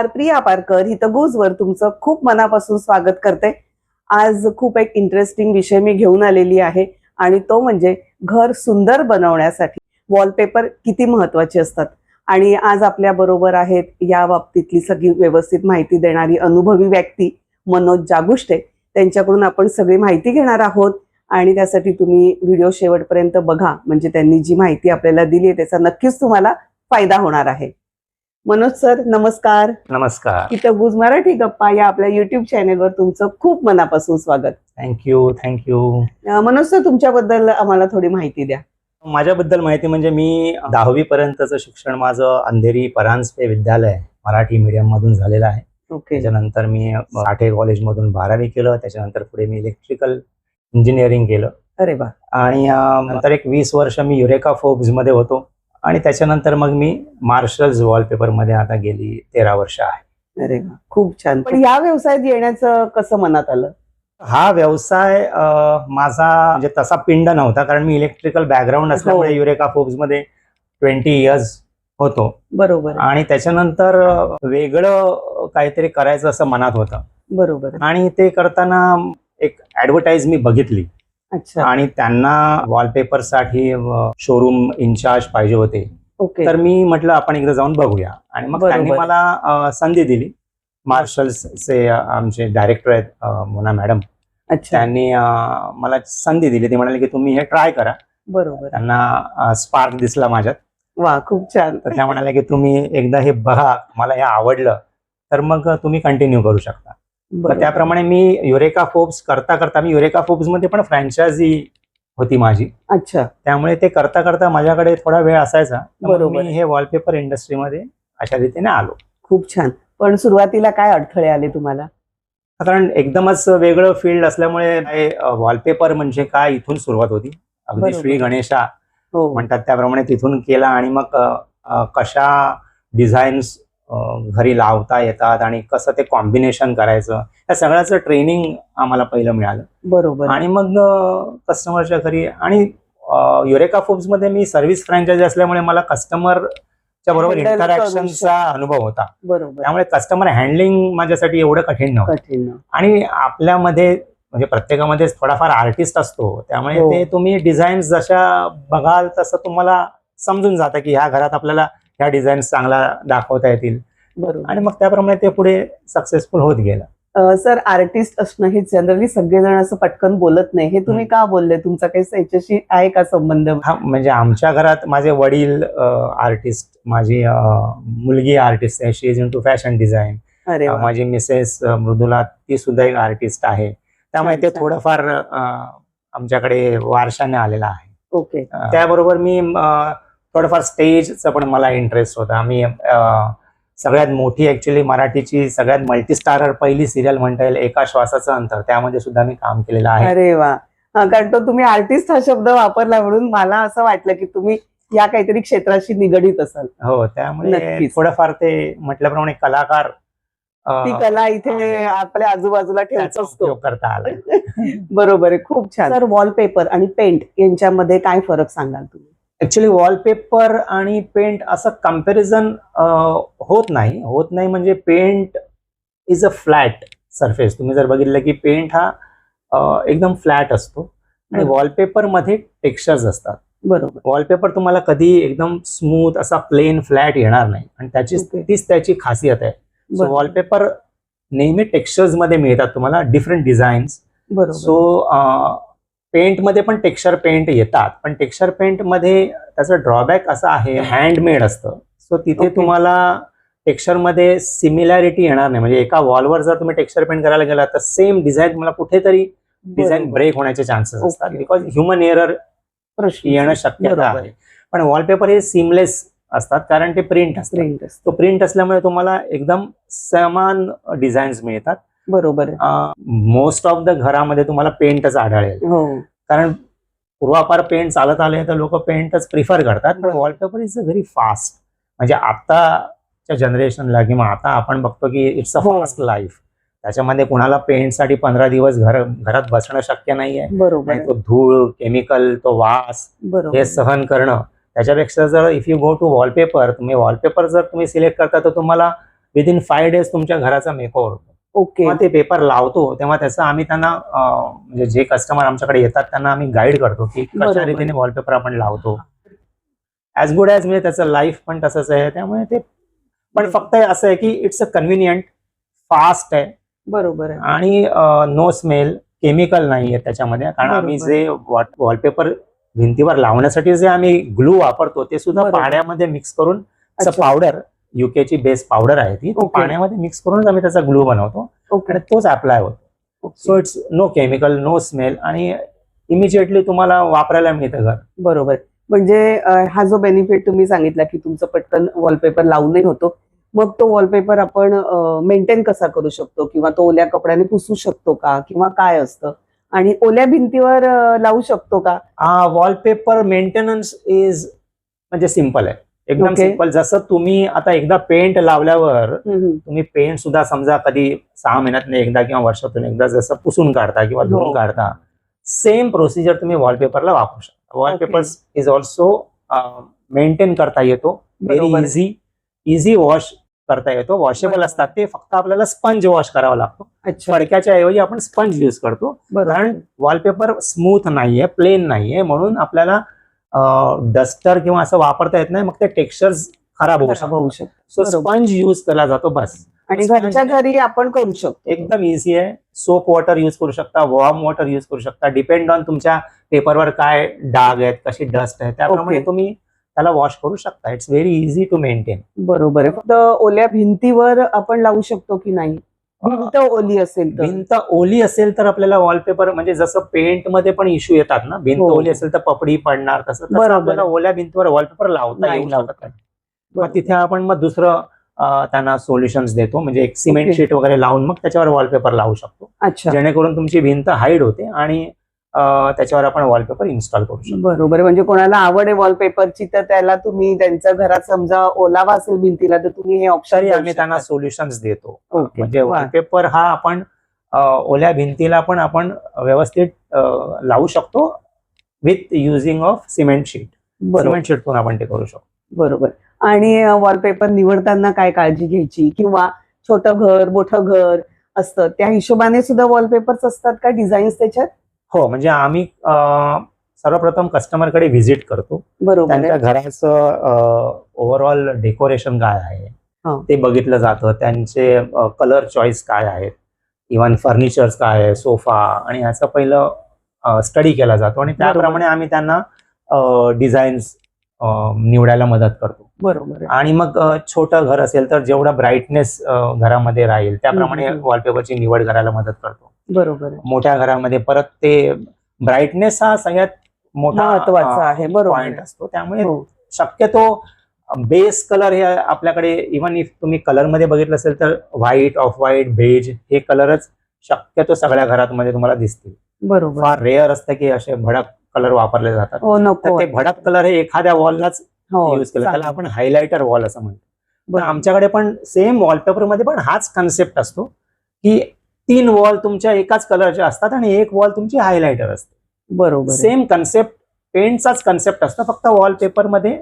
नमस्कार, प्रिया पारकर हितगुजवर तुमचं खूप मनापासून स्वागत करते। आज खूप एक इंटरेस्टिंग विषय मी घेऊन आलेली आहे आणि तो म्हणजे घर सुंदर बनवण्यासाठी वॉलपेपर किती महत्त्वाचे असतात। आणि आज आपल्या बरोबर आहेत या बाबतीतली सगळी व्यवस्थित माहिती देणारी अनुभवी व्यक्ती मनोज जागुष्टे। त्यांच्याकडून आपण सगळी माहिती घेणार आहोत आणि त्यासाठी तुम्ही व्हिडिओ शेवटपर्यंत बघा, म्हणजे त्यांनी जी माहिती आपल्याला दिली आहे त्याचा नक्कीच तुम्हाला फायदा होणार आहे। मनोज सर, नमस्कार। नमस्कार। हितगुज मराठी गप्पा या आपल्या YouTube चॅनेलवर तुमचं खूप मनापासून स्वागत। थँक्यू। मनोज सर, तुमच्याबद्दल आम्हाला थोडी माहिती द्या। माझ्याबद्दल माहिती म्हणजे मी 10वी पर्यंतचं शिक्षण माझं अंधेरी परांजपे विद्यालय मराठी मीडियम मधून झालेलं आहे। ओके। त्याच्यानंतर मी साठे कॉलेजमधून 12वी केलं, त्याच्यानंतर पुढे मी इलेक्ट्रिकल इंजिनिअरिंग केलं। अरे वा। आणि नंतर एक 20 वर्ष मी युरेका फोर्ब्स मध्ये होतो आणि त्याच्यानंतर मग मी मार्शल्स वॉलपेपर मध्ये आता गेली 13 वर्ष आहे। अरे वा, खूप छान। पण या व्यवसायात येण्याचं कसं मनात आलं? हा व्यवसाय माझा म्हणजे तसा पिंड नव्हता, कारण मी इलेक्ट्रिकल बॅकग्राऊंड असल्यामुळे युरेका फोर्ब्स मध्ये 20 इयर्स होतो। बरोबर। आणि त्याच्यानंतर वेगळं काहीतरी करायचं असं मनात होतं। बरोबर। आणि ते करताना एक ऍडव्हर्टाइज मी बघितली। अच्छा। आणि त्यांना वॉलपेपर साठी शोरूम इन्चार्ज पाहिजे होते। ओके। तर मी म्हटलं आपण एकदा जाऊन बघूया, आणि मग त्यांनी मला संधी दिली। मार्शल्सचे आमचे डायरेक्टर आहेत मोना मॅडम, त्यांनी मला संधी दिली। ते म्हणाले की तुम्ही हे ट्राय करा। बरोबर। त्यांना स्पार्क दिसला माझ्यात। वा, खूप छान। तर त्या म्हणाल्या की तुम्ही एकदा हे बघा, मला हे आवडलं तर मग तुम्ही कंटिन्यू करू शकता। त्याप्रमाणे मी युरेका फोर्ब्स करता करता, मी युरेका फोर्ब्स मध्ये पण फ्रँचायझी होती माझी। अच्छा। त्यामुळे ते करता करता माझ्याकडे थोडा वेळ असायचा। बरोबर। मी हे वॉलपेपर इंडस्ट्रीमध्ये अशा रीतीने आलो। खूप छान। पण सुरुवातीला काय अडथळे आले तुम्हाला? कारण एकदमच वेगळं फील्ड असल्यामुळे वॉलपेपर म्हणजे काय इथून सुरुवात होती। अगदी श्री गणेशा म्हणतात त्याप्रमाणे तिथून केला। आणि मग कशा डिझाईन्स घरी लावता येतात आणि कसं ते कॉम्बिनेशन करायचं, या सगळ्याचं ट्रेनिंग आम्हाला पहिलं मिळालं। बरोबर। आणि मग कस्टमरच्या घरी, आणि युरेका फोर्ब्स मध्ये मी सर्व्हिस फ्रँचायझी असल्यामुळे मला कस्टमरच्या बरोबर इंटरॅक्शनचा अनुभव होता। बरोबर। त्यामुळे कस्टमर हँडलिंग माझ्यासाठी एवढं कठीण नव्हतं। आणि आपल्यामध्ये म्हणजे प्रत्येकामध्येच थोडाफार आर्टिस्ट असतो, त्यामुळे ते तुम्ही डिझाईन्स जशा बघाल तसं तुम्हाला समजून जातं की ह्या घरात आपल्याला ह्या डिझाईन्स चांगला दाखवता येतील। बरोबर। आणि मग त्याप्रमाणे ते पुढे सक्सेसफुल होत गेलं। सर, आर्टिस्ट असणं हे जनरली सगळेजण असं पटकन बोलत नाही, हे तुम्ही का बोलले? तुमचा काही याच्याशी आहे का संबंध? हा, म्हणजे आमच्या घरात माझे वडील आर्टिस्ट, माझी मुलगी आर्टिस्ट आहे, शी इज इंटू फॅशन डिझाईन। माझी मिसेस मृदुला, ती सुद्धा एक आर्टिस्ट आहे। त्यामुळे ते थोडंफार आमच्याकडे वारशाने आलेलं आहे। ओके। त्याबरोबर मी थोडंफार स्टेजचा पण मला इंटरेस्ट होता। आम्ही सगळ्यात मोठी ऍक्च्युली मराठीची सगळ्यात मल्टीस्टारर पहिली सिरियल म्हणता येईल एका श्वासाचं अंतर, त्यामध्ये सुद्धा मी काम केलेलं आहे। अरे वा। कारण तो तुम्ही आर्टिस्ट हा शब्द वापरला म्हणून मला असं वाटलं की तुम्ही या काहीतरी क्षेत्राशी निगडीत असाल। हो, त्यामुळे थोडंफार ते म्हटल्याप्रमाणे कलाकार, ती कला इथे आपल्या आजूबाजूला ठेवतो असतो, करता आला। बरोबर आहे, खूप छान। सर, वॉलपेपर आणि पेंट यांच्यामध्ये काय फरक सांगाल तुम्ही? ऍक्च्युली वॉलपेपर आणि पेंट असं कम्पॅरिझन होत नाही। म्हणजे paint is a flat surface. तुम्ही जर बघितलं की पेंट हा एकदम फ्लॅट असतो आणि वॉलपेपर मध्ये टेक्स्चर्स असतात। बरोबर। वॉलपेपर तुम्हाला कधी एकदम स्मूथ असा प्लेन फ्लॅट येणार नाही, आणि तीच त्याची खासियत आहे। सो वॉलपेपर नेहमी टेक्स्चर्स मध्ये मिळतात तुम्हाला, डिफरंट डिझाईन्स। सो पेंट मध्ये पण टेक्स्चर पेंट येतात, पण टेक्स्चर पेंट मध्ये त्याचं ड्रॉबॅक असं आहे, हँडमेड असतं। सो तिथे तुम्हाला टेक्स्चर मध्ये सिमिलॅरिटी येणार नाही। म्हणजे एका वॉलवर जर तुम्ही टेक्स्चर पेंट करायला गेला तर सेम डिझाईन तुम्हाला कुठेतरी डिझाईन ब्रेक होण्याचे चान्सेस असतात, बिकॉज ह्युमन एरर येणं शक्यता आहे। पण वॉलपेपर हे सीमलेस असतात, कारण ते प्रिंट असतात। तो प्रिंट असल्यामुळे तुम्हाला एकदम समान डिझाईन्स मिळतात। बरोबर। मोस्ट ऑफ द घरामध्ये तुम्हाला पेंटच आढळेल, कारण पूर्वापार पेंट चालत आले तर लोक पेंटच प्रिफर करतात। पण wallpaper is a very fast, म्हणजे आताच्या जनरेशनला किंवा आता आपण बघतो की इट्स अ फास्ट लाईफ। त्याच्यामध्ये कुणाला पेंटसाठी 15 दिवस घरात बसणं शक्य नाहीये। तो धूळ, केमिकल, तो वास हे सहन करणं, त्याच्यापेक्षा जर if you go to wallpaper, तुम्ही वॉलपेपर जर तुम्ही सिलेक्ट करता तर तुम्हाला विदिन 5 days तुमच्या घराचा मेकओव्हर होतो. ओके. तेव्हा ते पेपर लावतो तेव्हा त्याचं आम्ही त्यांना म्हणजे जे कस्टमर आमच्याकडे येतात त्यांना आम्ही गाईड करतो की कशा बरोबर. रीतीने वॉलपेपर आपण लावतो. ॲज गुड ॲज म्हणजे त्याचं लाईफ पण तसंच आहे. त्यामुळे ते पण फक्त असं आहे की इट्स अ कन्व्हिनियंट, फास्ट आहे बरोबर आहे. आणि नो स्मेल, केमिकल नाही आहे त्याच्यामध्ये. कारण आम्ही बरोबर. जे वॉलपेपर भिंतीवर लावण्यासाठी जे आम्ही ग्लू वापरतो ते सुद्धा बरोबर. पाण्यामध्ये मिक्स करून अच्छा. पावडर, युकेची बेस पावडर आहे ती ओके. पाण्यामध्ये मिक्स करूनच आम्ही त्याचा ग्लू बनवतो ओके. आणि तोच अप्लाय होतो. Okay. So it's no chemical, no smell आणि इमिजिएटली तुम्हाला वापरायला मिळतं घर. बरोबर. म्हणजे हा जो बेनिफिट तुम्ही सांगितला की तुमचं पटकन वॉलपेपर लावूनही होतो, मग तो वॉलपेपर आपण मेंटेन कसा करू शकतो किंवा तो ओल्या कपड्याने पुसू शकतो का किंवा काय असतं आणि ओल्या भिंतीवर लावू शकतो का? वॉलपेपर मेंटेनन्स इज म्हणजे सिम्पल आहे, एकदम Okay. सिम्पल. जसं तुम्ही आता एकदा पेंट लावल्यावर तुम्ही पेंट सुद्धा समजा कधी 6 महिन्यातून एकदा किंवा वर्षातून एकदा जसं पुसून काढता किंवा हो. धुवून काढता, सेम प्रोसिजर तुम्ही वॉलपेपरला वापरू शकता. वॉलपेपर इज ऑल्सो मेंटेन करता येतो, बरोबर. व्हेरी इझी वॉश करता येतो. वॉशेबल बरोबर. असतात ते, फक्त आपल्याला स्पंज वॉश करावा लागतो. अच्छा. फडक्याच्या ऐवजी आपण स्पंज यूज करतो बरोबर. कारण वॉलपेपर स्मूथ नाहीये, प्लेन नाहीये, म्हणून आपल्याला डस्टर किंवा असं वापरता येत नाही, मग ते टेक्स्चर्स खराब होऊ खराब शकतात. होऊ शकतो. सो बरोबर. स्पंज यूज केला जातो बस. आणि sponge घरच्या घरी आपण करू शकतो. एकदम इझी आहे. सोप वॉटर यूज करू शकता, वॉर्म वॉटर यूज करू शकता, डिपेंड ऑन तुमच्या पेपरवर काय डाग आहेत, कशी डस्ट आहे, त्याप्रमाणे Okay. तुम्ही त्याला वॉश करू शकता. It's very easy to maintain. बरोबर आहे. फक्त ओल्या भिंतीवर आपण लावू शकतो की नाही? भिंत ओली असेल तर? भिंत ओली असेल तर आपल्याला वॉलपेपर म्हणजे जसं पेंट मध्ये पण इश्यू येतात ना, भिंत हो. ओली असेल तर पपडी पडणार, तसं बरोबर. आपल्याला ओल्या भिंतीवर वॉलपेपर लावता नाही येऊ लावता. शकत नाही. मग तिथे आपण मग दुसरं त्यांना सोल्युशन्स देतो, म्हणजे एक सिमेंट Okay. शीट वगैरे लावून मग त्याच्यावर वॉलपेपर लावू शकतो, अच्छा. जेणेकरून तुमची भिंत हाईड होते आणि त्याच्यावर आपण वॉलपेपर इन्स्टॉल करू शकतो. बरोबर आहे. म्हणजे कोणाला आवड आहे वॉलपेपरची तर त्याला तुम्ही त्यांच्या घरात समजा ओलावा असेल भिंतीला तर तुम्ही हे ऑप्शन तरी आम्ही त्यांना सोल्युशन्स देतो. ओके. म्हणजे वा. वॉलपेपर हा आपण ओल्या भिंतीला पण आपण व्यवस्थित लावू शकतो with using of cement sheet. बरोबर. सिमेंट शीटतून आपण ते करू शकतो. बरोबर. आणि वॉलपेपर निवडताना काय काळजी घ्यायची किंवा छोटं घर मोठं घर असतं त्या हिशोबाने सुद्धा वॉलपेपर्स असतात का डिझाईन्स त्याच्यात? हो, म्हणजे आम्ही सर्वप्रथम कस्टमरकडे व्हिजिट करतो. बरोबर त्यांच्या आहे. घराचं ओव्हरऑल डेकोरेशन काय आहे हा. ते बघितलं जातं. त्यांचे कलर चॉईस काय आहेत, इव्हन फर्निचर्स काय आहे, सोफा, आणि ह्याचं पहिलं स्टडी केला जातो आणि त्याप्रमाणे आम्ही त्यांना डिझाईन्स निवडायला मदत करतो. बरोबर आहे. आणि मग छोटं घर असेल तर जेवढा ब्राईटनेस घरामध्ये राहील त्याप्रमाणे वॉलपेपरची निवड करायला मदत करतो. बरोबर आहे. मोठ्या घरामध्ये परत ते ब्राईटनेस हा सगळ्यात मोठा महत्वाचा आहे. बरोबर पॉइंट आहे. असतो. त्यामुळे हो. शक्यतो बेस कलर हे आपल्याकडे, इव्हन इफ तुम्ही कलर मध्ये बघितलं असेल तर व्हाईट, ऑफ व्हाईट, बेज हे कलरच शक्यतो सगळ्या घरामध्ये तुम्हाला दिसतील. बरोबर. फार रेअर असतं की असे भडक कलर वापरले जातात. हो, नको तर ते वाटतं. भडक कलर हे एखाद्या वॉललाच हो, यूज केलं, त्याला चालेल. आपण हायलायटर वॉल असं म्हणतो. तर बरोबर. आमच्याकडे पण सेम वॉलपेपर मध्ये पण हाच कन्सेप्ट असतो की 3 वॉल तुमच्या एकाच कलरच्या असतात आणि एक वॉल तुमची हायलायटर असते. बरोबर आहे. सेम कन्सेप्ट, पेंटचाच कन्सेप्ट असतो, फक्त वॉलपेपर मध्ये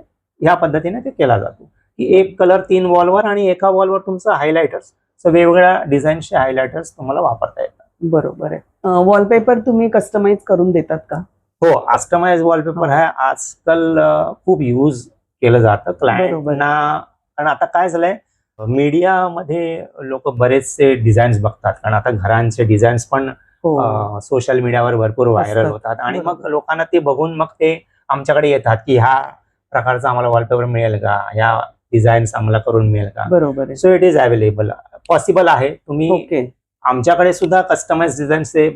ह्या पद्धतीने ते केला जातो की एक कलर 3 वॉलवर आणि एका वॉलवर तुमचं हायलायटर्स. सो वेगवेगळ्या डिझाईनचे हायलायटर्स तुम्हाला वापरता येतात. बरोबर आहे. वॉलपेपर तुम्ही कस्टमाइज करून देतात का? हो, कस्टमाइज वॉलपेपर हा आजकाल खूप यूज केलं जातं क्लायंटना. कारण आता काय झालंय, मीडियामध्ये लोक बरेचसे डिझाईन्स बघतात, कारण आता घरांचे डिझाईन्स पण हो. सोशल मीडियावर भरपूर व्हायरल असतात. होतात आणि बरोबर. मग लोकांना ते बघून मग ते आमच्याकडे येतात की ह्या प्रकारचा आम्हाला वॉलपेपर मिळेल का, ह्या डिझाईन्स आम्हाला करून मिळेल का. बरोबर आहे. So it is available, possible आहे. तुम्ही ओके. आमच्याकडे सुद्धा कस्टमाइज डिझाईनचे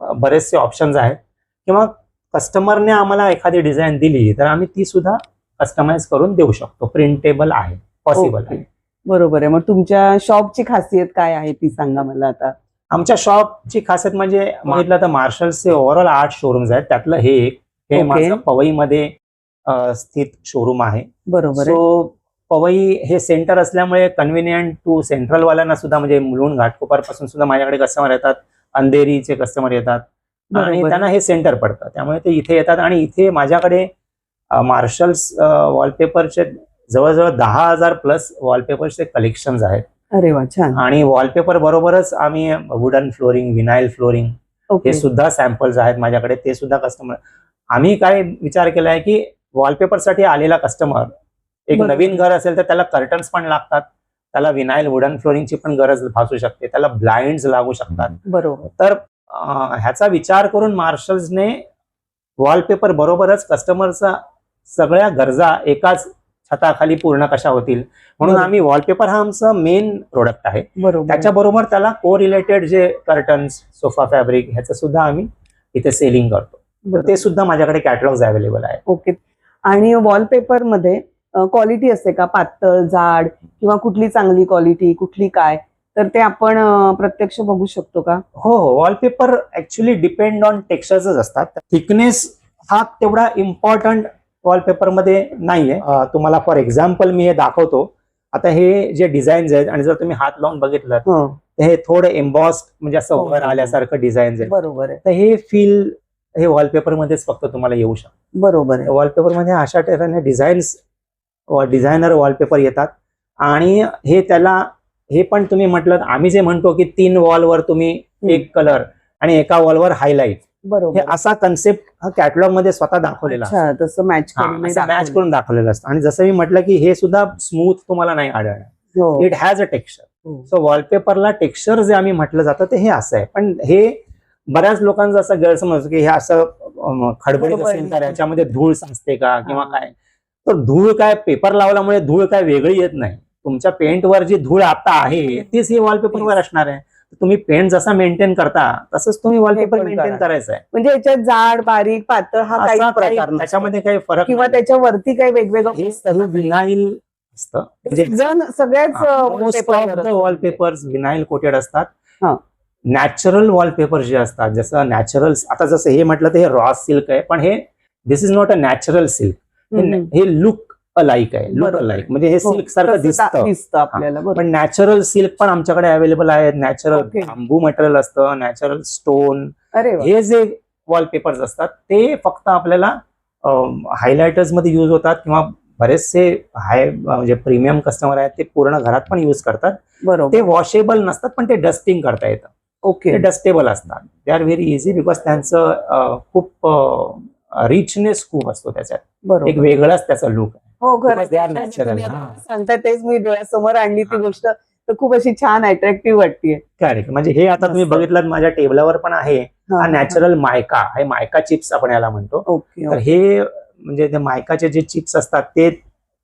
बरेचसे ऑप्शन्स आहेत, किंवा कस्टमरने आम्हाला एखादी डिझाईन दिली तर आम्ही ती सुद्धा कस्टमाइज करून देऊ शकतो. प्रिंटेबल आहे, पॉसिबल ओके. आहे. बरोबर आहे. मग तुमच्या शॉपची खासियत काय आहे ती सांगा मला आता. आमच्या शॉपची खासियत म्हणजे म्हटलं तर मार्शल्सचे ओव्हरऑल 8 शोरूम्स आहेत, त्यातलं हे एक, हे ओके. माझं पवईमध्ये स्थित शोरूम आहे. बरोबर आहे. सो पवई हे सेंटर असल्यामुळे कन्व्हिनियंट टू सेंट्रल वाल्यांना सुद्धा, म्हणजे मुलुंड घाटकोपर पासून सुद्धा माझ्याकडे कस्टमर येतात, अंधेरीचे कस्टमर येतात आणि बरोबर. त्यांना हे सेंटर पडतं, त्यामुळे ते इथे येतात. आणि इथे माझ्याकडे मार्शल्स वॉलपेपरचे जवळजवळ 10,000 प्लस वॉलपेपरचे कलेक्शन्स आहेत. अरे वा, छान. आणि वॉलपेपर बरोबरच आम्ही wooden flooring, vinyl flooring okay. हे सुद्धा सॅम्पल्स आहेत माझ्याकडे, ते सुद्धा कस्टमर. आम्ही काय विचार केलाय की वॉलपेपर साठी आलेला कस्टमर एक बरोबर. नवीन घर असेल तर त्याला कर्टन्स पण लागतात, त्याला विनाईल वुडन फ्लोरिंगची पण गरज भासू शकते, त्याला ब्लाइंड्स लागू शकतात. बरोबर. तर ह्याचा विचार करून मार्शल्सने वॉलपेपर बरोबरच कस्टमरचा सगळ्या गरजा एकाच छताखाली पूर्ण कशा होतील म्हणून बरोबर. आम्ही वॉलपेपर हा आमचा मेन प्रोडक्ट आहे. बरोबर. त्याच्याबरोबर त्याला को रिलेटेड जे कर्टन्स, सोफा फॅब्रिक ह्याचं सुद्धा आम्ही इथे सेलिंग करतो. बरोबर. ते सुद्धा माझ्याकडे कॅटलॉग्स अवेलेबल आहे. ओके. आणि वॉलपेपर मध्ये क्वालिटी असते का, पातळ, जाड, किंवा कुठली चांगली क्वालिटी, कुठली काय, तर ते आपण प्रत्यक्ष बघू शकतो का? हो हो, वॉलपेपर ऍक्च्युली डिपेंड ऑन टेक्स्चर्सच असतात. थिकनेस हा तेवढा इम्पॉर्टंट वॉलपेपर मध्ये नाहीये. तुम्हाला फॉर एक्झाम्पल मी हे दाखवतो. आता हे जे डिझाईन्स आहेत आणि जर तुम्ही हात लावून बघितलं हो. तर हे थोडं एम्बॉस्ड म्हणजे असं हो, वर हो. आल्यासारखं डिझाईन्स आहे. बरोबर आहे. तर हे फील हे वॉलपेपर मध्येच फक्त तुम्हाला येऊ शकतं. बरोबर आहे. वॉलपेपर मध्ये अशा तऱ्हेने डिझायनर वॉलपेपर येतात आणि हे त्याला हे पण तुम्ही म्हटलं आम्ही जे म्हणतो की 3 वॉलवर तुम्ही एक कलर आणि एका वॉलवर हायलाइट, हे बरोबर. असा कन्सेप्ट हा कॅटलॉग मध्ये स्वतः दाखवलेला असतो. अच्छा, तसं मॅच करून मॅच करून दाखवलेलं असतं. आणि जसं मी म्हटलं की हे सुद्धा स्मूथ तुम्हाला नाही आढळणार, हो. It has a texture. हो. सो वॉलपेपरला टेक्स्चर जे आम्ही म्हटलं जातं ते हे असं आहे. पण हे बऱ्याच लोकांचा असं गैरसमज असतो की हे असं खडबडीत असेल तर याच्यामध्ये धूळ साचते का किंवा काय. तर धूळ काय, पेपर लावल्यामुळे धूळ काय वेगळी येत नाही. तुमच्या पेंटवर जी धूळ आता आहे तीच ही वॉलपेपरवर असणार आहे. तुम्ही पेंट जसा मेंटेन करता तसंच तुम्ही वॉलपेपर पण मेंटेन करा. करायचं आहे. म्हणजे याच्यात जाड, बारीक, पातळ हा काही असा काही प्रकार नसतो. त्याच्यामध्ये काही फरक किंवा नाही. त्याच्यावरती काही वेगवेगळं हे सर्व विनाईल असतं. म्हणजे जण सगळ्याच most of the wallpapers vinyl coated असतात. हा. नॅचरल वॉलपेपर जे असतात, जसं नॅचरल, आता जसं हे म्हटलं तर हे रॉ सिल्क आहे, पण हे this is not a natural silk. हे लुक अलाइक आहे. लुक बरोबर. अलाइक म्हणजे हे सिल्क सारखं दिसतं आपल्याला. बरोबर. पण नॅचरल सिल्क पण आमच्याकडे अवेलेबल आहेत. Natural Okay. बांबू मटेरियल असतं, नॅचरल स्टोन. अरे वा. हे जे वॉलपेपर्स असतात ते फक्त आपल्याला हायलायटर्स मध्ये युज होतात किंवा बरेचसे म्हणजे प्रीमियम कस्टमर आहेत ते पूर्ण घरात पण युज करतात. बरोबर. ते वॉशेबल नसतात पण ते डस्टिंग करता येतं. ओके. ते डस्टेबल असतात. They are very easy because त्यांचं खूप रिचनेस खूप असतो त्याच्यात. एक बरोबर. वेगळाच त्याचा लुक आहे. हो, Because they are natural. सांगता तेच मी डोळ्यासमोर आणली ती गोष्ट, तर खूप अशी छान अट्रॅक्टिव्ह वाटतेय. करेक्ट. म्हणजे हे आता तुम्ही मस्त. बघितलं माझ्या टेबलावर पण आहे. हा नॅचरल मायका, हे मायका चिप्स आपण याला म्हणतो. ओके. तर हे म्हणजे ते मायकाचे जे चिप्स असतात ते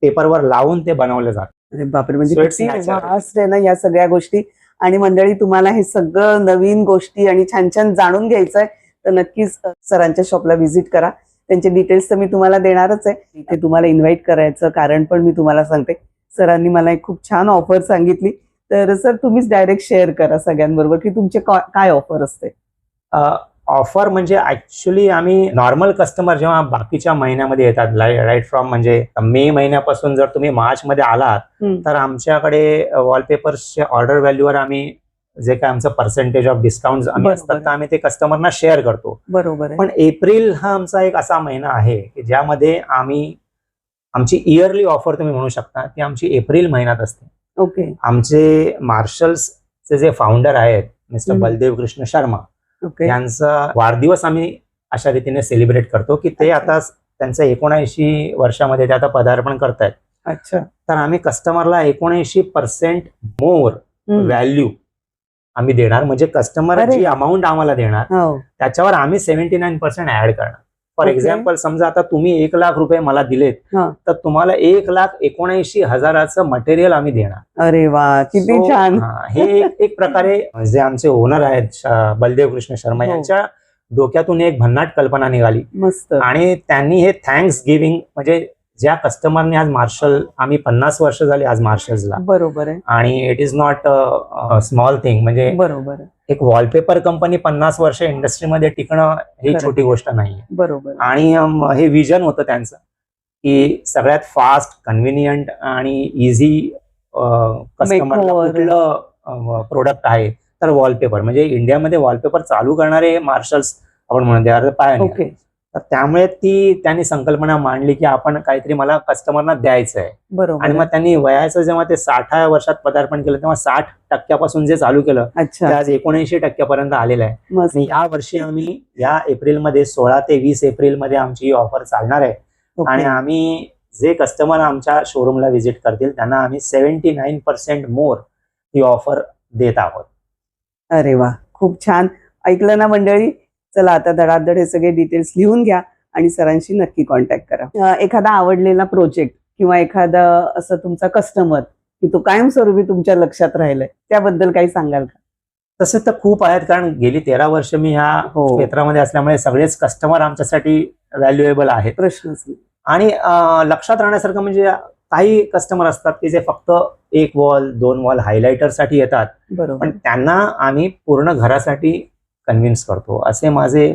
पेपरवर लावून ते बनवले जातात. अरे बापरे, म्हणजे So it's किती natural. vast आहे ना या सगळ्या गोष्टी. आणि मंडळी, तुम्हाला हे सगळं नवीन गोष्टी आणि छान छान जाणून घ्यायचंय तर नक्कीच सरांच्या शॉपला व्हिजिट करा. त्यांचे डिटेल्स तर मी तुम्हाला देणारच आहे. इथे तुम्हाला इन्व्हाइट करायचं कारण पण मी तुम्हाला सांगते. सरांनी मला एक खूप छान ऑफर सांगितली, तर सर तुम्हीच डायरेक्ट शेअर करा सगळ्यांबरोबर की तुमचे काय ऑफर असते. ऑफर म्हणजे ऍक्च्युली आम्ही नॉर्मल कस्टमर जेव्हा बाकीच्या महिन्यामध्ये येतात, राईट फ्रॉम म्हणजे मे महिन्यापासून जर तुम्ही मार्च मध्ये आलात तर आमच्याकडे वॉलपेपर्सच्या ऑर्डर व्हॅल्यूवर आम्ही जे काय आमचं पर्सेंटेज ऑफ डिस्काउंट आम्ही असतात तर आम्ही ते कस्टमरना शेअर करतो. बरोबर आहे. पण एप्रिल हा आमचा एक असा महिना आहे की ज्यामध्ये आम्ही आमची इयरली ऑफर तुम्ही म्हणू शकता ती आमची एप्रिल महिन्यात असते. ओके. आमचे मार्शल्सचे जे फाउंडर आहेत मिस्टर बलदेव कृष्ण शर्मा, ओके. यांचा वाढदिवस आम्ही अशा रीतीने सेलिब्रेट करतो की ते आता त्यांचं 79 वर्षामध्ये ते आता पदार्पण करतायत. अच्छा. तर आम्ही कस्टमरला 79% मोर व्हॅल्यू आम्ही देणार. म्हणजे कस्टमर जी अमाऊंट आम्हाला देणार त्याच्यावर आम्ही 79% ऍड करणार. फॉर एक्झाम्पल समजा आता तुम्ही 1 लाख रुपये मला दिलेत तर तुम्हाला 1,79,000 मटेरियल आम्ही देणार. अरे वा, किती छान. हे एक प्रकारे जे आमचे ओनर आहेत बलदेव कृष्ण शर्मा यांच्या डोक्यातून एक भन्नाट कल्पना निघाली. मस्त. आणि त्यांनी हे थँक्स गिव्हिंग म्हणजे ज्या कस्टमरने आज मार्शल, आम्ही 50 वर्ष झाली आज मार्शल्सला. बरोबर आहे. आणि it is not small thing. म्हणजे बरोबर आहे. एक वॉलपेपर कंपनी 50 वर्ष इंडस्ट्रीमध्ये टिकणं ही छोटी गोष्ट नाहीये. बरोबर. आणि हे विजन होतं त्यांचं की सगळ्यात फास्ट, कन्व्हिनियंट आणि इझी कस्टमरला कुठलं प्रोडक्ट आहे तर वॉलपेपर. म्हणजे इंडियामध्ये वॉलपेपर चालू करणारे मार्शल्स आपण म्हणतो ओके. तर त्यामुळे त्यांनी संकल्पना मांडली की आपण काहीतरी मला कस्टमरना द्यायचं आहे. बरोबर आणि मग त्यांनी वयाचं जेव्हा ते 60व्या वर्षात पदार्पण केलं तेव्हा 60% जे चालू केलं अच्छा ते आज 79% पर्यंत आलेलं आहे. मस्त. आणि या वर्षी आम्ही या एप्रिलमध्ये 16 ते 20 एप्रिलमध्ये आमची ही ऑफर चालणार आहे. ओके. आणि आम्ही जे कस्टमर आमच्या शोरूमला व्हिजिट करतील त्यांना आम्ही 79% मोर ही ऑफर देत आहोत. अरे वा, खूप छान. ऐकलं ना मंडळी? चला आता धडाधड हे सगळे डिटेल्स लिहून घ्या आणि सरांशी नक्की कॉन्टॅक्ट करा. एखादा आवडलेला प्रोजेक्ट किंवा एखादा असं तुमचा कस्टमर की तो कायमस्वरूपी तुमच्या लक्षात राहिलाय, त्याबद्दल काही सांगाल का? तसे तर खूप आहेत, कारण गेली 13 वर्ष मी ह्या हो. क्षेत्रामध्ये असल्यामुळे सगळेच कस्टमर आमच्यासाठी व्हॅल्युएबल आहेत. प्रश्नच नाही. आणि लक्षात राहण्यासारखं म्हणजे काही कस्टमर असतात की जे फक्त 1 वॉल 2 वॉल हायलायटरसाठी येतात, बरोबर. पण त्यांना आम्ही पूर्ण घरासाठी कन्व्हिन्स करतो. असे माझे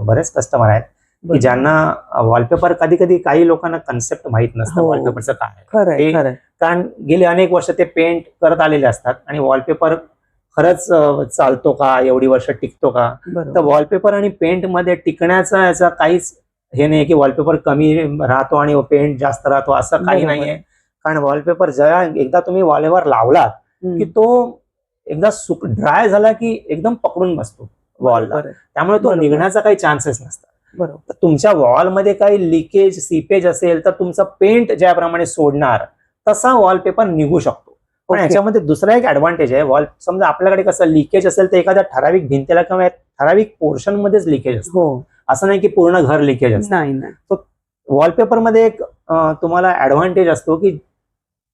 बरेच कस्टमर आहेत की बरोबर. ज्यांना वॉलपेपर कधी कधी काही लोकांना कन्सेप्ट माहित नसतं हो. वॉलपेपरचं काय आहे. खरंय ते- खरंय. कारण गेली अनेक वर्ष ते पेंट करत आलेले असतात आणि वॉलपेपर खरंच चालतो का, एवढी वर्ष टिकतो का. तर बरोबर. वॉलपेपर आणि पेंट मध्ये टिकण्याचा याचा काहीच हे नाही की वॉलपेपर कमी राहतो आणि पेंट जास्त राहतो, असं काही बरोबर. नाहीये. कारण वॉलपेपर जेव्हा एकदा तुम्ही वॉलवर लावलात हम्म. की तो एकदा ड्राय झाला की एकदम पकडून बसतो वॉलला, बरोबर. त्यामुळे तो बरोबर. निघण्याचा काही चान्सेस नसतात. बरोबर. तर तुमच्या वॉलमध्ये काही लिकेज सीपेज असेल तर तुमचं पेंट ज्याप्रमाणे सोडणार तसा वॉलपेपर निघू शकतो. पण ओके. याच्यामध्ये दुसरा एक ऍडव्हान्टेज आहे. समजा आपल्याकडे कसं लिकेज असेल तर एखाद्या ठराविक भिंतीला किंवा ठराविक पोर्शन मध्येच लिकेज असतं, हो. असं नाही की पूर्ण घर लिकेज असतं. नाही नाही. वॉलपेपर मध्ये एक तुम्हाला ऍडव्हान्टेज असतो की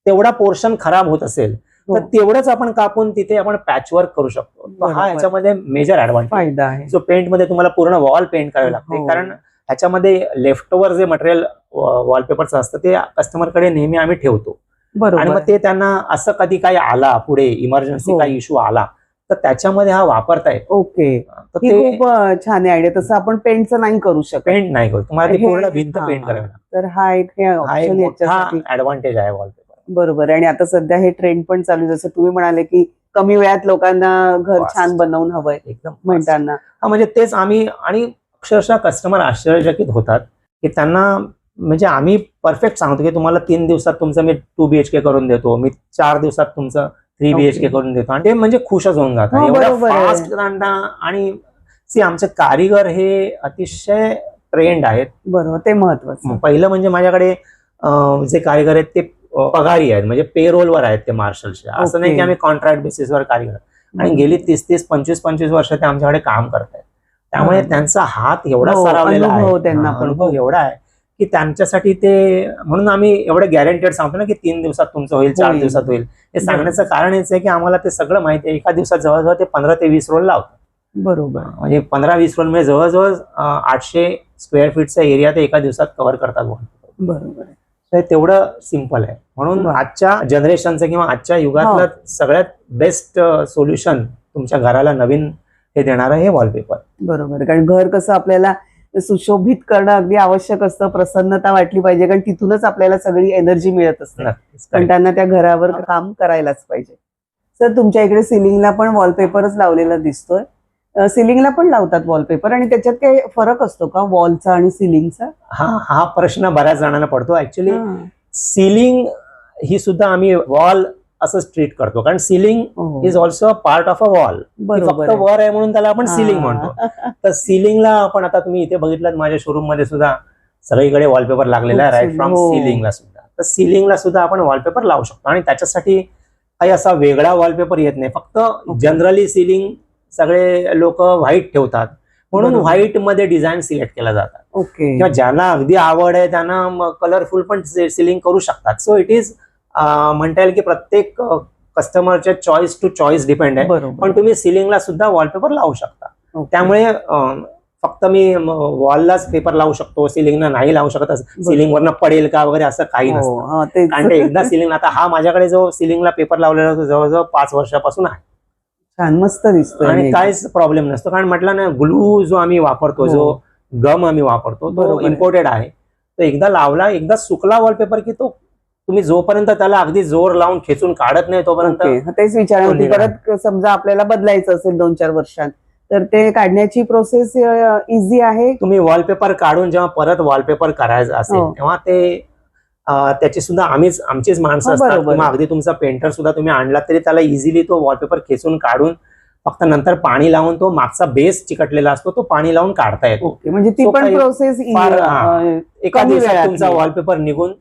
तेवढा पोर्शन खराब होत असेल हो. तर तेवढंच आपण कापून तिथे आपण पॅचवर्क करू शकतो. तर हा बरोबर. याच्यामध्ये मेजर ऍडव्हान्टेज. फायदा आहे. जो पेंट मध्ये तुम्हाला पूर्ण वॉल पेंट करावे लागते, हो. कारण ह्याच्यामध्ये लेफ्ट ओव्हर जे मटेरियल वॉलपेपरचं असतं ते कस्टमरकडे नेहमी आम्ही ठेवतो. आणि बरोबर. मग ते त्यांना असं कधी काही आला पुढे इमर्जन्सी हो. काही इश्यू आला तर त्याच्यामध्ये हा वापरता येतो. ओके. तर ही ते खूप छान आयडिया. तसं आपण पेंटचं नाही करू शकत. पेंट नाही करू, तुम्हाला ती हे- पूर्ण भिंत हा. पेंट करावी लागते. तर हा एक हा एक ऑप्शन मोठा याच्यासाठी ऍडव्हान्टेज आहे वॉलपेपर. बरोबर आहे. आणि आता सध्या हे ट्रेंड पण चालू आहे. जसं तुम्ही म्हणाले की कमी वेळात लोकांना घर वास. छान बनवून हवंय एकदम म्हणताना. हा म्हणजे तेच आम्ही, आणि अक्षरशः कस्टमर आश्चर्यचकित होतात की त्यांना म्हणजे आम्ही परफेक्ट सांगतो की तुम्हाला 3 दिवसात तुमचं मी 2 BHK करून देतो, मी 4 दिवसात तुमचं 3 Okay. BHK करून देतो, आणि ते म्हणजे खुशच होऊन जातात. हो, एवढ्या बरोबर आहे. फास्ट आणि आमचे कारिगर हे अतिशय ट्रेंड आहेत. बरोबर, ते महत्वाचं. पहिलं म्हणजे माझ्याकडे जे कारिगर आहेत ते पगारी आहेत, म्हणजे पेरोलवर आहेत ते मार्शलचे. असं नाही की Okay. आम्ही कॉन्ट्रॅक्ट बेसिसवर कारिगर, आणि बरोबर. गेली 30-30, 25-25 वर्ष ते आमच्याकडे काम करत आहेत. त्यामुळे बरोबर. त्यांचा हात एवढा हो, सरावलेला अनुभव आहे, त्यांना पण अनुभव खूप. एवढा आहे की त्यांच्यासाठी ते, म्हणून आम्ही एवढे गॅरंटेड सांगतो ना की 3 दिवसात तुमचं होईल, 4 होईल. दिवसात होईल. हे सांगण्याचं कारण हेच आहे की आम्हाला ते सगळं माहिती आहे. एका दिवसात जवळजवळ ते 15 ते 20 रोल लावतात. बरोबर. म्हणजे 15-20 रोल म्हणजे जवळजवळ 800 स्क्वेअर फीटचा एरिया ते एका दिवसात कव्हर करतात. बरोबर आहे. तर तेवढं सिम्पल आहे. म्हणून बरं. आजच्या जनरेशनचं किंवा आजच्या युगातलं सगळ्यात बेस्ट सोल्युशन तुमच्या घराला नवीन हे देणारं हे वॉलपेपर. बरोबर आहे. कारण घर कसं आपल्याला सुशोभित करणं अगदी आवश्यक असतं. प्रसन्नता वाटली पाहिजे, कारण तिथूनच आपल्याला सगळी एनर्जी मिळत असते. नक्कीच. पण त्यांना त्या घरावर काम करायलाच पाहिजे. सर, तुमच्या इकडे सिलिंगला पण वॉलपेपरच लावलेला दिसतोय. सिलिंगला पण लावतात वॉलपेपर, आणि त्याच्यात काही फरक असतो का वॉलचा आणि सिलिंगचा? हा प्रश्न बऱ्याच जणांना पडतो. ऍक्च्युली हा. सिलिंग ही सुद्धा आम्ही वॉल असंच ट्रीट करतो, कारण सिलिंग हो. Is also part of a wall. बरोबर फक्त आहे. वर आहे म्हणून त्याला आपण सिलिंग हा. म्हणतो. तर सिलिंगला आपण, आता तुम्ही इथे बघितलं माझ्या शोरूम मध्ये सुद्धा सगळीकडे वॉलपेपर लागलेला आहे, खूप राईट फ्रॉम हो. सिलिंगला सुद्धा. तर सिलिंगला सुद्धा आपण वॉलपेपर लावू शकतो, आणि त्याच्यासाठी काही असा वेगळा वॉलपेपर येत नाही. फक्त जनरली सिलिंग सगळे लोक व्हाईट ठेवतात, म्हणून बरोबर. व्हाईट मध्ये डिझाईन सिलेक्ट केला जातात. ओके. किंवा ज्यांना अगदी आवड आहे त्यांना कलरफुल पण सिलिंग करू शकतात. सो इट इज म्हणता येईल की प्रत्येक कस्टमरच्या चॉईस टू चॉईस डिपेंड आहे. बरोबर. पण तुम्ही सिलिंगला सुद्धा वॉलपेपर लावू शकता. ओके. त्यामुळे फक्त मी वॉललाच पेपर लावू शकतो, सिलिंगला नाही लावू शकत, सिलिंग वरनं पडेल का वगैरे असं काही हो, नसतं. हा, तेच. कारण ते एकदा सिलिंग, आता हा माझ्याकडे जो सिलिंगला पेपर लावलेला होता जवळजवळ 5 वर्षापासून आहे, छान मस्त दिसतोय. आणि काहीच प्रॉब्लेम नसतो. कारण म्हटलं ना, ग्लू जो आम्ही वापरतो, हो. जो गम आम्ही वापरतो तो बरोबर आहे. इम्पोर्टेड आहे. तर एकदा लावला, एकदा सुकला वॉलपेपर की तो तुम्ही जोपर्यंत त्याला अगदी जोर लावून खेचून काढत नाही तोपर्यंत ओके. तेच विचारणार होती. निघणार. परत समजा आपल्याला बदलायचं असेल 2-4 वर्षांत, तर ते काढण्याची प्रोसेस इझी आहे. तुम्ही वॉलपेपर काढून जेव्हा परत वॉलपेपर करायचं असेल हो. तेव्हा ते त्याची सुद्धा आमचीच माणसं हो, असतात, बरोबर. किंवा अगदी तुमचा पेंटर सुद्धा तुम्ही आणला तरी त्याला इझिली तो वॉलपेपर खेचून काढून फक्त नंतर पाणी लावून तो मागचा बेस चिकटलेला असतो तो पाणी लावून काढता येतो. ओके, म्हणजे ती So पण काही प्रोसेस एका कमी दिवसात वेळात तुमचा होईल. वॉलपेपर निघून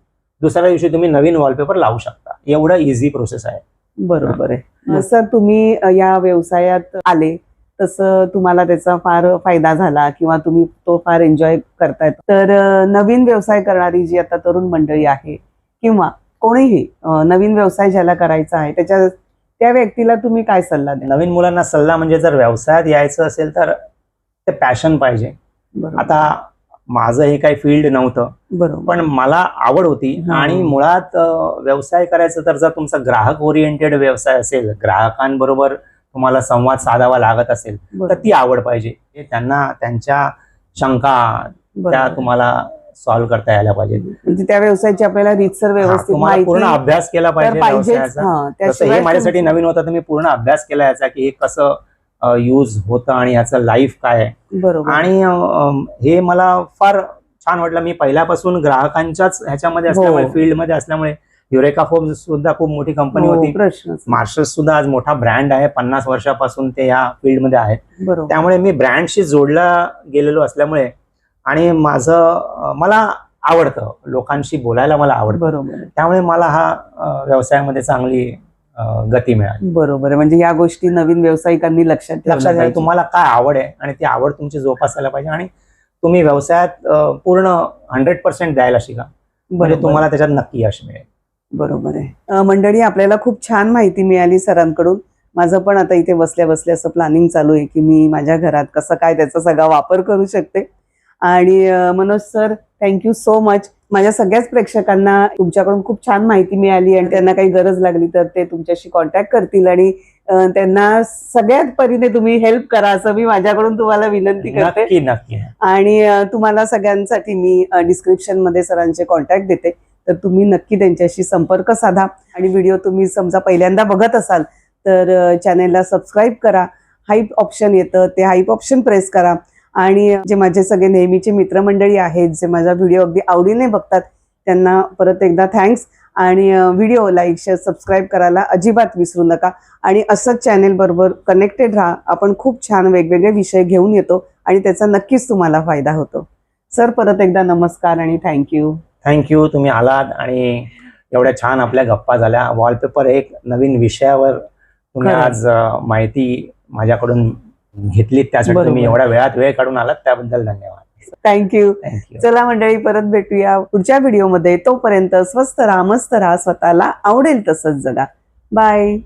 दुसऱ्या दिवशी तुम्ही नवीन वॉलपेपर लावू शकता. एवढं इझी प्रोसेस आहे. बरोबर आहे. सर, तुम्ही या व्यवसायात आले तसं तुम्हाला त्याचा फार फायदा झाला किंवा तुम्ही तो फार एन्जॉय करतायत. तर नवीन व्यवसाय करणारी जी आता तरुण मंडळी आहे किंवा कोणीही नवीन व्यवसाय ज्याला करायचा आहे त्या व्यक्तीला तुम्ही काय सल्ला द्या? नवीन मुलांना सल्ला म्हणजे जर व्यवसायात यायचं असेल तर ते पॅशन पाहिजे. बरोबर. आता माझं हे काही फील्ड नव्हतं, बरोबर. पण मला आवड होती. हा. आणि मुळात व्यवसाय करायचं तर जर तुमचा ग्राहक ओरिएंटेड व्यवसाय असेल, ग्राहकांबरोबर तुम्हाला संवाद साधावा लागत असेल तर बरोबर. ती आवड पाहिजे. हे त्यांना त्यांच्या शंका त्या बरोबर. तुम्हाला सॉल्व्ह करता यायला पाहिजे. म्हणजे त्या व्यवसायाची आपल्याला रीतसर व्यवस्थित तुम्हाला पूर्ण अभ्यास केला तर पाहिजे पाहिजेच. व्यवसायाचा. हां, तसं हे त्याशिवाय माझ्यासाठी तुमचं- नवीन होतं तर मी पूर्ण अभ्यास केला याचा की हे कसं यूज होतं आणि याचं लाईफ काय आहे. बरोबर. आणि हे मला फार छान वाटलं. मी पहिल्यापासून ग्राहकांच्याच ह्याच्यामध्ये असल्यामुळे, हो. फील्डमध्ये असल्यामुळे, युरेका फोर्ब्स सुद्धा खूप मोठी कंपनी हो, होती. प्रश्नच नाही. मार्शल्स सुद्धा आज मोठा ब्रँड आहे. 50 वर्षापासून ते या फील्डमध्ये आहेत. बरोबर. त्यामुळे मी ब्रँडशी जोडला गेलेलो असल्यामुळे आणि मला आवडतं, लोकांशी बोलायला मला आवडतं. बरोबर आहे. त्यामुळे मला हा व्यवसायामध्ये चांगली गती मिळाली. बरोबर आहे. म्हणजे या गोष्टी नवीन व्यावसायिकांनी लक्षात ठेवल्या लक्षात घ्या पाहिजे. तुम्हाला काय आवड आहे आणि ती आवड तुमची जोपासायला पाहिजे आणि तुम्ही व्यवसायात पूर्ण 100% द्यायला शिका. म्हणजे बरोबर. तुम्हाला त्याच्यात नक्की यश मिळेल. बरोबर आहे. मंडळी, आपल्याला खूप छान माहिती मिळाली सरांकडून. माझं पण आता इथे बसल्या बसल्या असं प्लॅनिंग चालू आहे की मी माझ्या घरात कसं काय त्याचा सगळा वापर करू शकते. आणि Manoj sir, thank you so much. माझ्या सगळ्याच प्रेक्षकांना तुमच्याकडून खूप छान माहिती मिळाली आणि त्यांना काही गरज लागली तर ते तुमच्याशी कॉन्टॅक्ट करतील आणि त्यांना सगळ्यात परीने तुम्ही हेल्प करा असं मी माझ्याकडून तुम्हाला विनंती करते. नक्की नक्की. आणि तुम्हाला सगळ्यांसाठी मी डिस्क्रिप्शन मध्ये सरांचे कॉन्टॅक्ट देते, तर तुम्ही नक्की त्यांच्याशी संपर्क साधा. आणि व्हिडिओ तुम्ही समजा पहिल्यांदा बघत असाल तर चॅनेलला सबस्क्राईब करा. हाईप ऑप्शन येतं, ते हाईप ऑप्शन प्रेस करा. आणि जे माझे सगळे नेहमीचे मित्रमंडळी आहेत जे माझा व्हिडिओ अगदी आवडीने बघतात त्यांना परत एकदा थँक्स. आणि व्हिडिओ लाईक, शेअर, सबस्क्राईब करायला अजिबात विसरू नका. आणि असंच चॅनेल बरोबर कनेक्टेड राहा. आपण खूप छान वेगवेगळे विषय घेऊन येतो आणि त्याचा नक्कीच तुम्हाला फायदा होतो. सर, परत एकदा नमस्कार आणि थँक्यू. थँक्यू. तुम्ही आलात आणि एवढ्या छान आपल्या गप्पा झाल्या. वॉलपेपर एक नवीन विषयावर तुम्ही खरंच. आज माहिती माझ्याकडून घेतली, त्यासाठी बरोबर. तुम्ही एवढ्या वेळात वेळ काढून आलात त्याबद्दल धन्यवाद. थँक्यू. थँक्यू. चला मंडळी, परत भेटूया पुढच्या व्हिडिओमध्ये. तोपर्यंत स्वस्त राहा, मस्त राहा, स्वतःला आवडेल तसंच जगा. बाय.